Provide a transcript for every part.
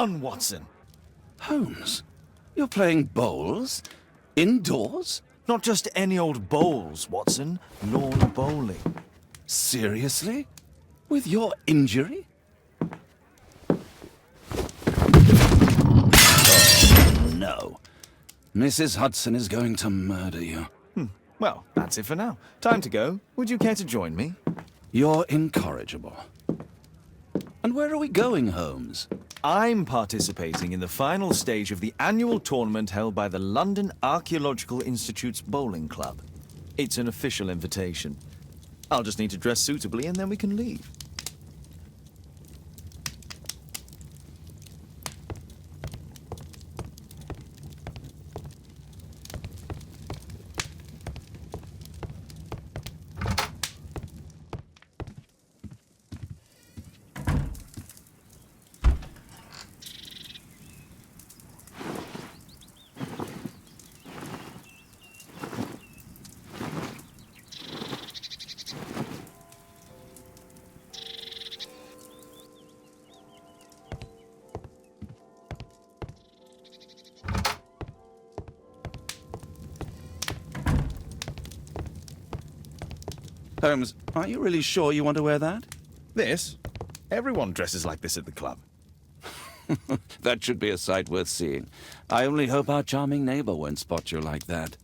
on, Watson. Holmes, you're playing bowls? Indoors? Not just any old bowls, Watson. Lawn bowling. Seriously? With your injury? Oh, no. Mrs. Hudson is going to murder you. Well, that's it for now. Time to go. Would you care to join me? You're incorrigible. And where are we going, Holmes? I'm participating in the final stage of the annual tournament held by the London Archaeological Institute's bowling club. It's an official invitation. I'll just need to dress suitably and then we can leave. Holmes, are you really sure you want to wear that? This? Everyone dresses like this at the club. That should be a sight worth seeing. I only hope our charming neighbor won't spot you like that.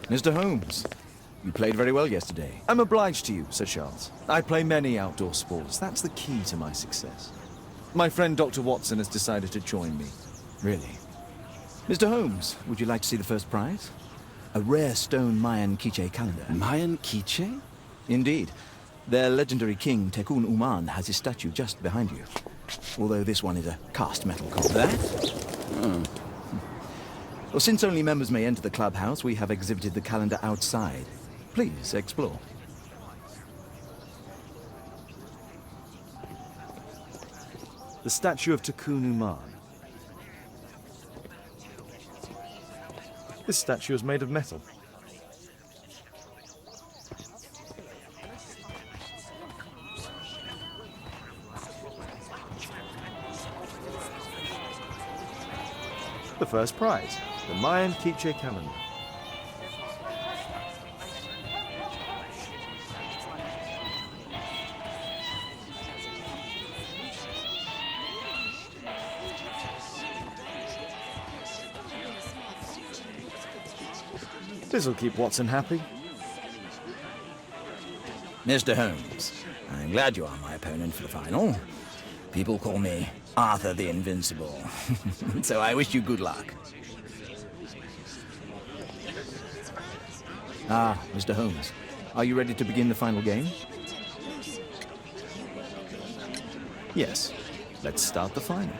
Mr. Holmes, you played very well yesterday. I'm obliged to you, Sir Charles. I play many outdoor sports. That's the key to my success. My friend Dr. Watson has decided to join me. Really? Mr. Holmes, would you like to see the first prize? A rare stone Mayan quiche calendar. Mayan quiche? Indeed. Their legendary king, Tekun Uman, has his statue just behind you. Although this one is a cast metal copy. That? Well, since only members may enter the clubhouse, we have exhibited the calendar outside. Please, explore. The statue of Tekun Uman. This statue is made of metal. The first prize, the Mayan quiche calendar. This'll keep Watson happy. Mr. Holmes, I'm glad you are my opponent for the final. People call me Arthur the Invincible, so I wish you good luck. Ah, Mr. Holmes, are you ready to begin the final game? Yes, let's start the final.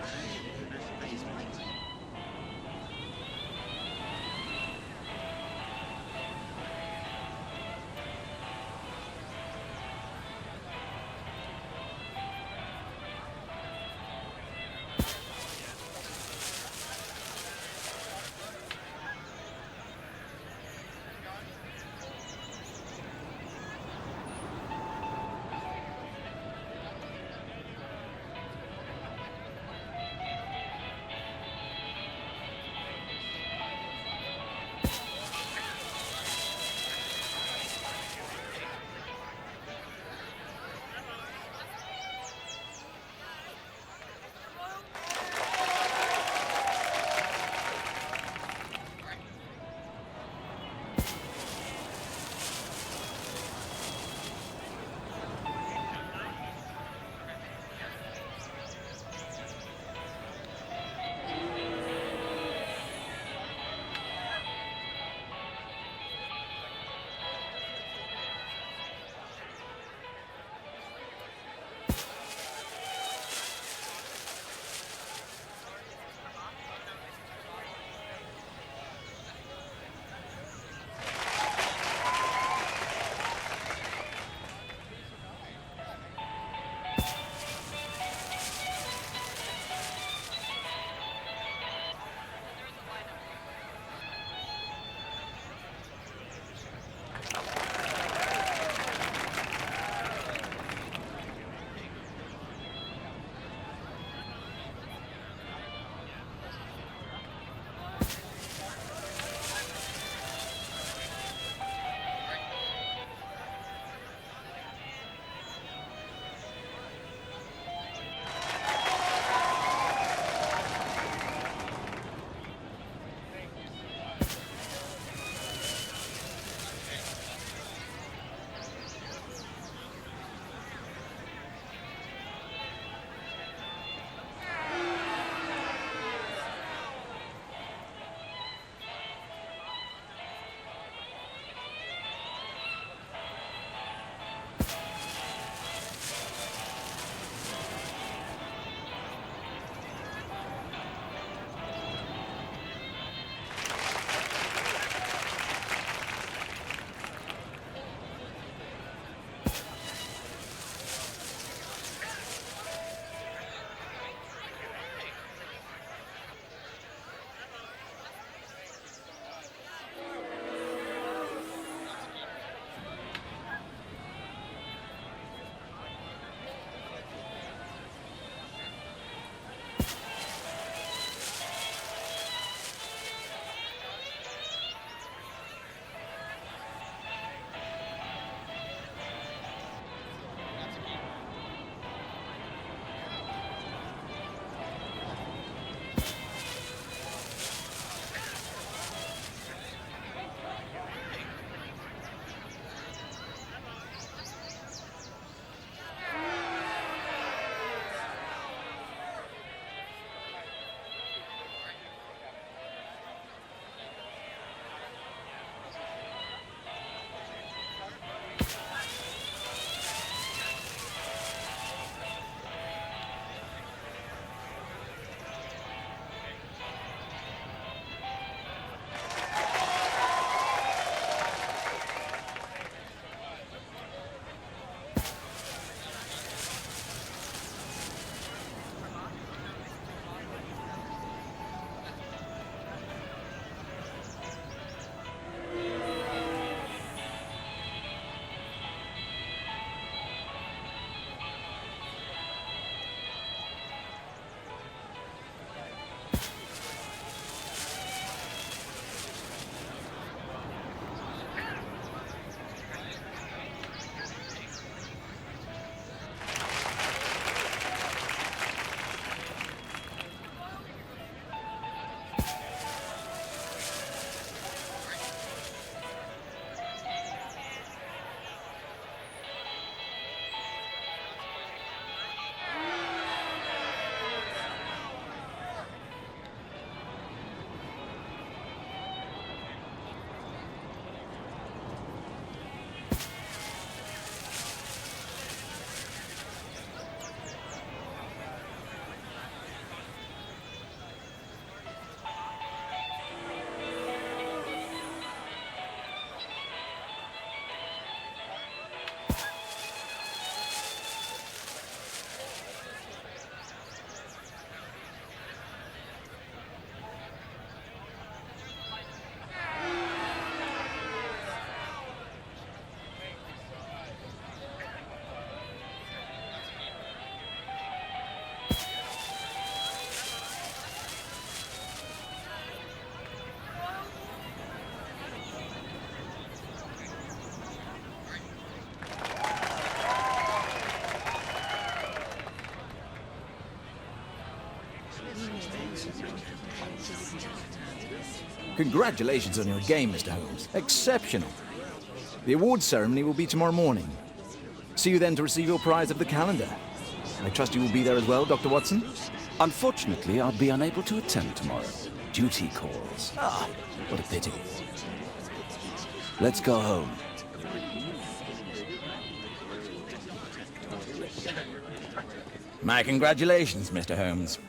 Congratulations on your game, Mr. Holmes. Exceptional. The awards ceremony will be tomorrow morning. See you then to receive your prize of the calendar. I trust you will be there as well, Dr. Watson? Unfortunately, I'll be unable to attend tomorrow. Duty calls. Ah, what a pity. Let's go home. My congratulations, Mr. Holmes.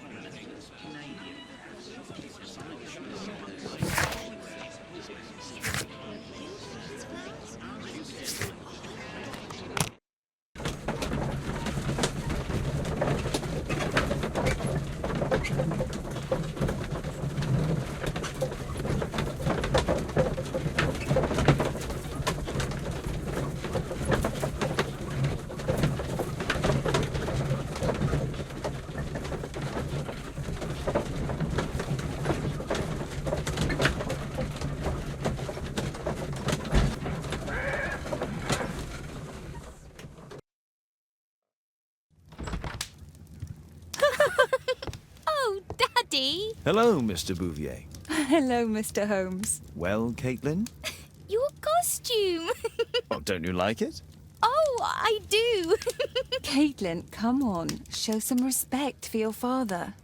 Oh, Daddy! Hello, Mr. Bouvier. Hello, Mr. Holmes. Well, Caitlin? Your costume! Oh, don't you like it? Oh, I do! Caitlin, come on. Show some respect for your father.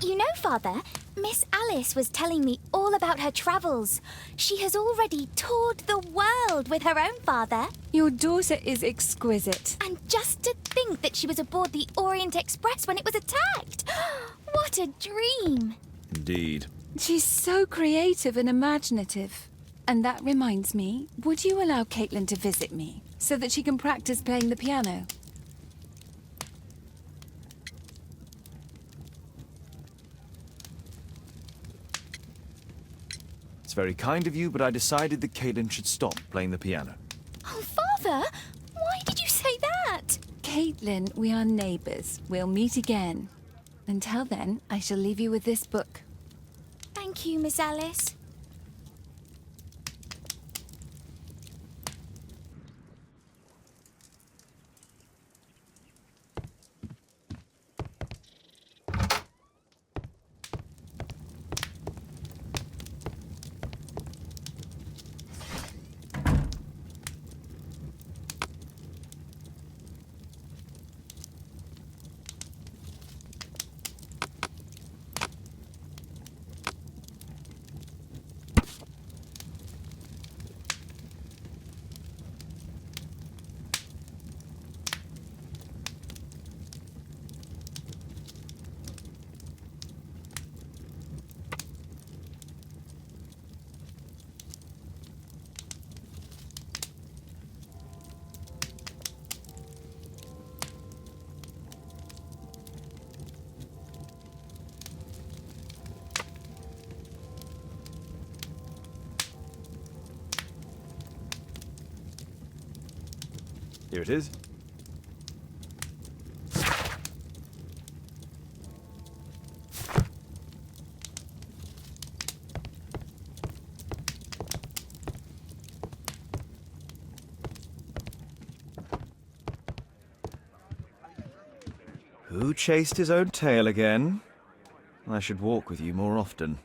You know, Father, Miss Alice was telling me all about her travels. She has already toured the world with her own father. Your daughter is exquisite. And just to think that she was aboard the Orient Express when it was attacked. What a dream! Indeed. She's so creative and imaginative. And that reminds me, would you allow Caitlin to visit me so that she can practice playing the piano? It's very kind of you, but I decided that Caitlin should stop playing the piano. Oh, Father, why did you say that? Caitlin, we are neighbours. We'll meet again. Until then, I shall leave you with this book. Thank you, Miss Alice. Here it is. Who chased his own tail again? I should walk with you more often.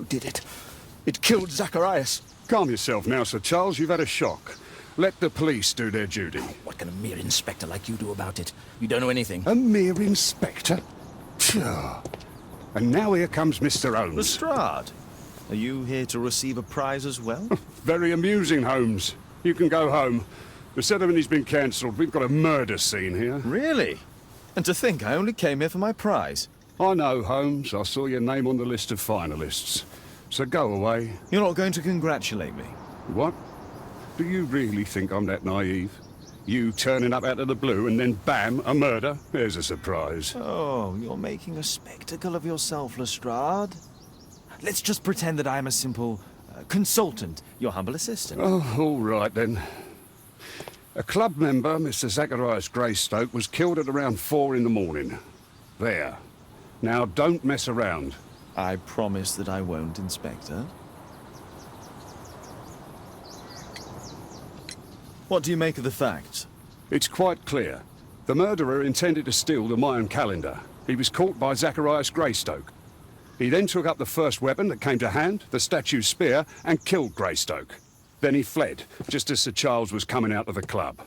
did it. It killed Zacharias. Calm yourself now, Sir Charles. You've had a shock. Let the police do their duty. What can a mere inspector like you do about it? You don't know anything. A mere inspector? Phew. And now here comes Mr. Holmes. Lestrade, are you here to receive a prize as well? Very amusing, Holmes. You can go home. The ceremony's been cancelled. We've got a murder scene here. Really? And to think I only came here for my prize. I know, Holmes. I saw your name on the list of finalists. So go away. You're not going to congratulate me? What? Do you really think I'm that naive? You turning up out of the blue and then bam, a murder? There's a surprise. Oh, you're making a spectacle of yourself, Lestrade. Let's just pretend that I'm a simple consultant, your humble assistant. Oh, all right then. A club member, Mr. Zacharias Greystoke, was killed at around 4 in the morning. There. Now don't mess around. I promise that I won't, Inspector. What do you make of the facts? It's quite clear. The murderer intended to steal the Mayan calendar. He was caught by Zacharias Greystoke. He then took up the first weapon that came to hand, the statue's spear, and killed Greystoke. Then he fled, just as Sir Charles was coming out of the club.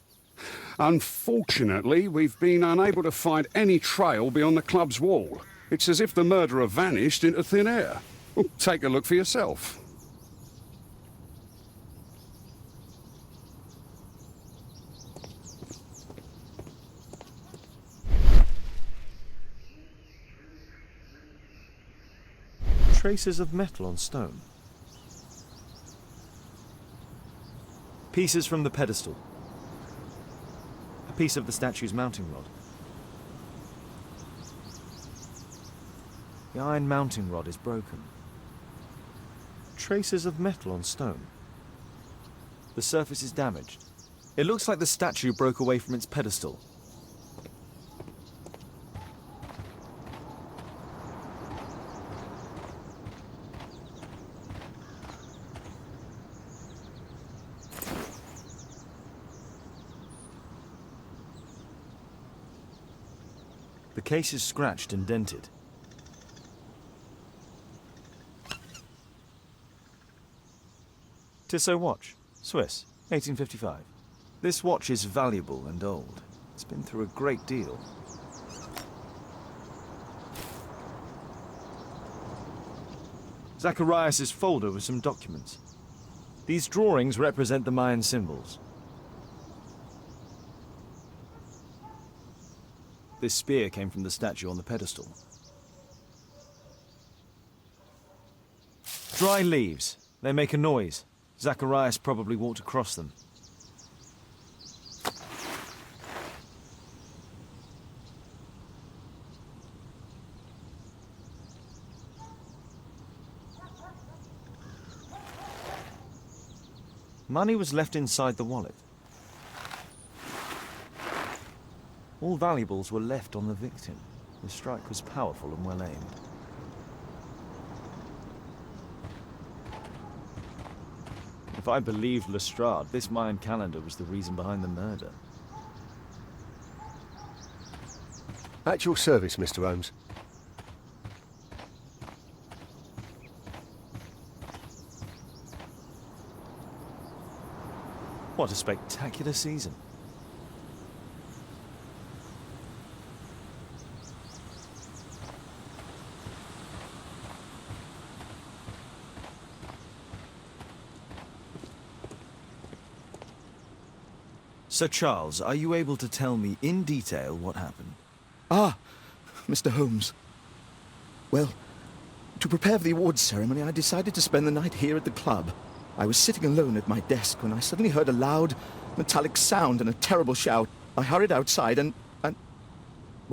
Unfortunately, we've been unable to find any trail beyond the club's wall. It's as if the murderer vanished into thin air. Well, take a look for yourself. Traces of metal on stone. Pieces from the pedestal. A piece of the statue's mounting rod. The iron mounting rod is broken. Traces of metal on stone. The surface is damaged. It looks like the statue broke away from its pedestal. The case is scratched and dented. Tissot watch, Swiss, 1855. This watch is valuable and old. It's been through a great deal. Zacharias' folder with some documents. These drawings represent the Mayan symbols. This spear came from the statue on the pedestal. Dry leaves. They make a noise. Zacharias probably walked across them. Money was left inside the wallet. All valuables were left on the victim. The strike was powerful and well aimed. If I believed Lestrade, this Mayan calendar was the reason behind the murder. At your service, Mr. Holmes. What a spectacular season. Sir Charles, are you able to tell me in detail what happened? Ah, Mr. Holmes. Well, to prepare for the awards ceremony, I decided to spend the night here at the club. I was sitting alone at my desk when I suddenly heard a loud, metallic sound and a terrible shout. I hurried outside and well,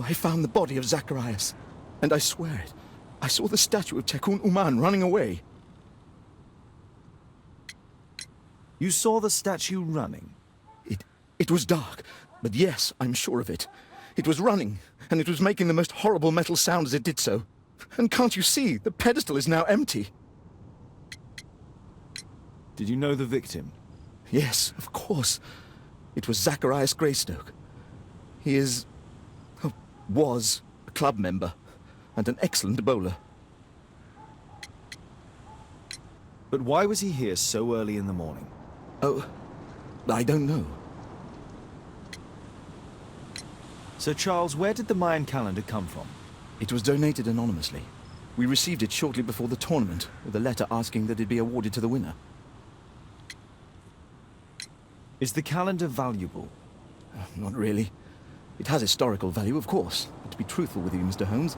I found the body of Zacharias. And I swear it, I saw the statue of Tekun Uman running away. You saw the statue running? It was dark, but yes, I'm sure of it. It was running, and it was making the most horrible metal sound as it did so. And can't you see, the pedestal is now empty. Did you know the victim? Yes, of course. It was Zacharias Greystoke. He is... was a club member, and an excellent bowler. But why was he here so early in the morning? Oh, I don't know. Sir Charles, where did the Mayan calendar come from? It was donated anonymously. We received it shortly before the tournament, with a letter asking that it be awarded to the winner. Is the calendar valuable? Not really. It has historical value, of course. But to be truthful with you, Mr. Holmes,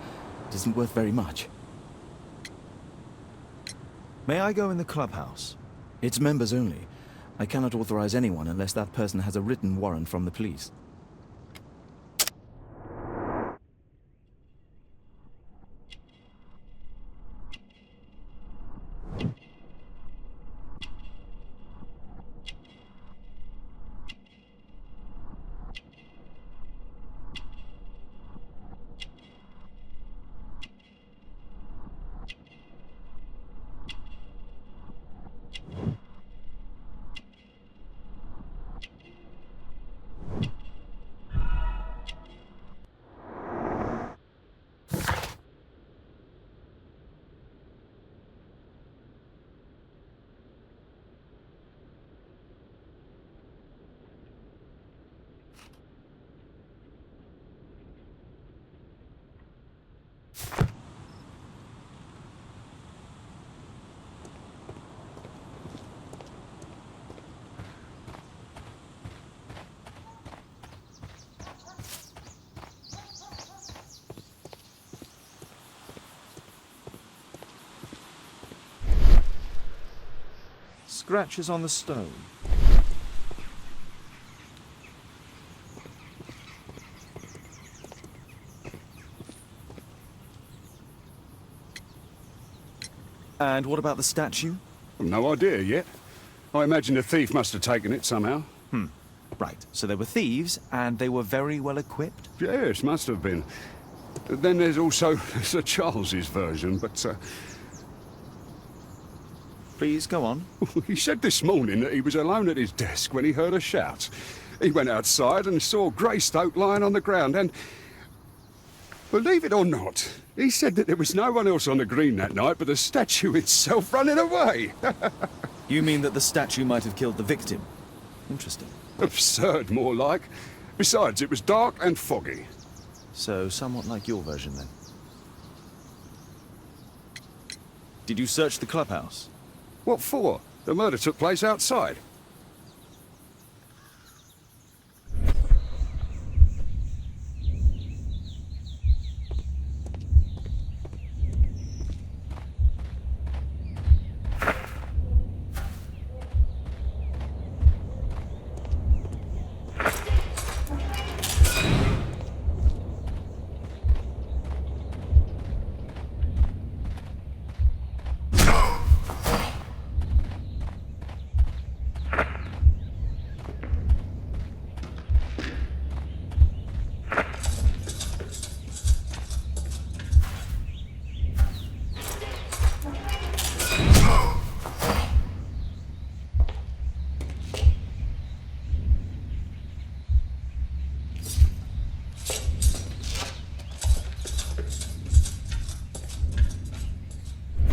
it isn't worth very much. May I go in the clubhouse? It's members only. I cannot authorize anyone unless that person has a written warrant from the police. Scratches on the stone. And what about the statue? No idea yet. I imagine a thief must have taken it somehow. Right, so they were thieves, and they were very well equipped? Yes, must have been. Then there's also Sir Charles's version, but Please, go on. he said this morning that he was alone at his desk when he heard a shout. He went outside and saw Greystoke lying on the ground and... Believe it or not, he said that there was no one else on the green that night but the statue itself running away. You mean that the statue might have killed the victim? Interesting. Absurd, more like. Besides, it was dark and foggy. So, somewhat like your version, then. Did you search the clubhouse? What for? The murder took place outside.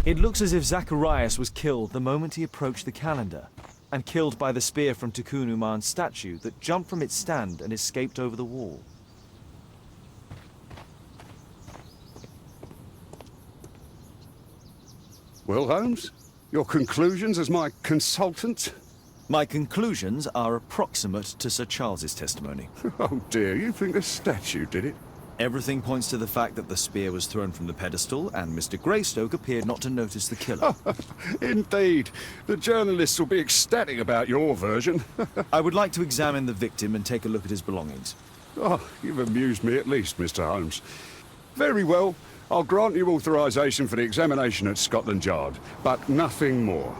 It looks as if Zacharias was killed the moment he approached the calendar, and killed by the spear from Tikkun Uman's statue that jumped from its stand and escaped over the wall. Well, Holmes, your conclusions as my consultant? My conclusions are approximate to Sir Charles's testimony. Oh dear, you think the statue did it? Everything points to the fact that the spear was thrown from the pedestal, and Mr. Greystoke appeared not to notice the killer. Indeed. The journalists will be ecstatic about your version. I would like to examine the victim and take a look at his belongings. Oh, you've amused me at least, Mr. Holmes. Very well. I'll grant you authorization for the examination at Scotland Yard, but nothing more.